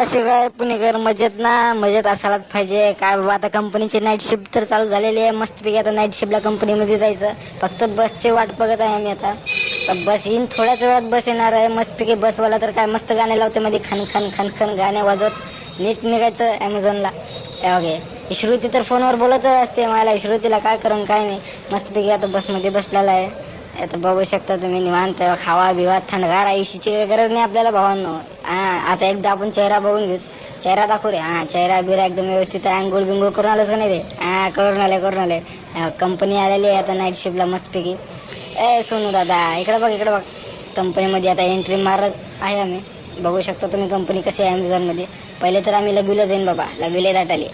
कसे काय पुणेकर मजेत ना? मजेत असायलाच पाहिजे. काय बाबा, आता कंपनीची नाईट शिफ्ट तर चालू झालेली आहे. मस्तपैकी आता नाईट शिफ्टला कंपनीमध्ये जायचं. फक्त बसची वाट बघत आहे आम्ही आता. बस येईन, थोड्याच वेळात बस येणार आहे. मस्तपैकी बसवाला तर काय मस्त गाणे लावते मध्ये, खन खन खन खन गाणे वाजवत नीट निघायचं ॲमेझॉनला. ओके, श्रुती तर फोनवर बोलतच असते मला. श्रुतीला काय करून काय नाही, मस्तपैकी आता बसमध्ये बसलेला आहे. आता बघू शकता तुम्ही, निवांत खावा बिवा, थंडगार आयुष्याची काही गरज नाही आपल्याला भावांनो. आता एकदा आपण चेहरा बघून घेऊ, चेहरा दाखवू रे. चेहरा बिरा एकदम व्यवस्थित आहे. अंघोळ बिंगोळ करून आलोच का नाही रे? करून आले. कंपनी आलेली आहे आता नाईट शिफ्टला मस्तपैकी. सोनू दादा, इकडे बघ. कंपनीमध्ये आता एंट्री मारत आहे आम्ही. बघू शकता तुम्ही कंपनी कशी आहे ॲमेझॉनमध्ये. पहिले तर आम्ही लगवीला जाईन बाबा, लगवीला दाटाले.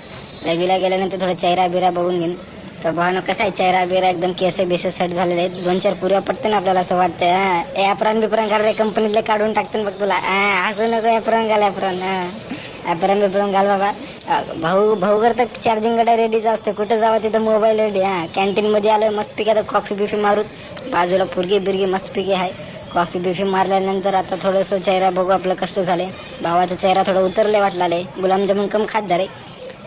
लगवीला गेल्यानंतर थोडं चेहरा बिरा बघून घेईन. तर भावानं कसा आहे चेहरा बिरा, एकदम केस सेट झालेले आहेत. 2-4 पुऱ्या पडते ना आपल्याला, असं वाटतंय. ॲपरान बिपरान घाल रे, कंपनीतले काढून टाकते बघ तुला. हसू नको, ॲपरान घाल. ॲपरान बिपरान घाल बाबा. भाऊ तर चार्जिंग गड्या रेडीच असते. कुठं जावं तिथं मोबाईल रेडी. कॅन्टीनमध्ये आलो मस्तपैकी, आता कॉफी बिफी मारूत. बाजूला पोरगी बिरगी मस्तपैकी आहे. कॉफी बिफी मारल्यानंतर आता थोडंसं चेहरा बघू आपलं कसं झालं. भावाचा चेहरा थोडा उतरले वाटला. गुलाबजामुन कम खात झाले.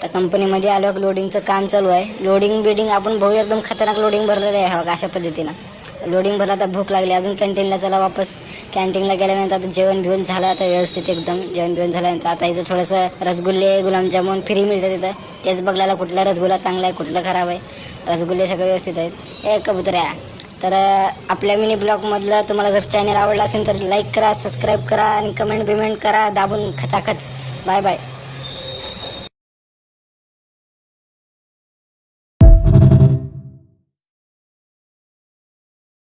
तर कंपनीमध्ये आलो, लोडिंगचं काम चालू आहे. लोडिंग बिडिंग आपण भाऊ एकदम खतरनाक लोडिंग भरलेलं आहे बघा. अशा पद्धतीनं लोडिंग भरला. आता भूक लागली अजून, कॅन्टीनला चला वापस. कॅन्टीनला गेल्यानंतर आता जेवण बिवण झालं, आता व्यवस्थित एकदम जेवण बिवण झाल्यानंतर आता इथं थोडंसं रसगुल्ले गुलाबजामुन फ्री मिळतं तिथं. तेच बघायला कुठला रसगुल्ला चांगला आहे, कुठलं खराब आहे. रसगुल्ले सगळे व्यवस्थित आहेत. कबुतऱ्या. तर आपल्या मिनी ब्लॉगमधलं तुम्हाला जर चॅनल आवडला असेल तर लाईक करा, सबस्क्राईब करा आणि कमेंट बिमेंट करा दाबून खचाखच. Bye bye.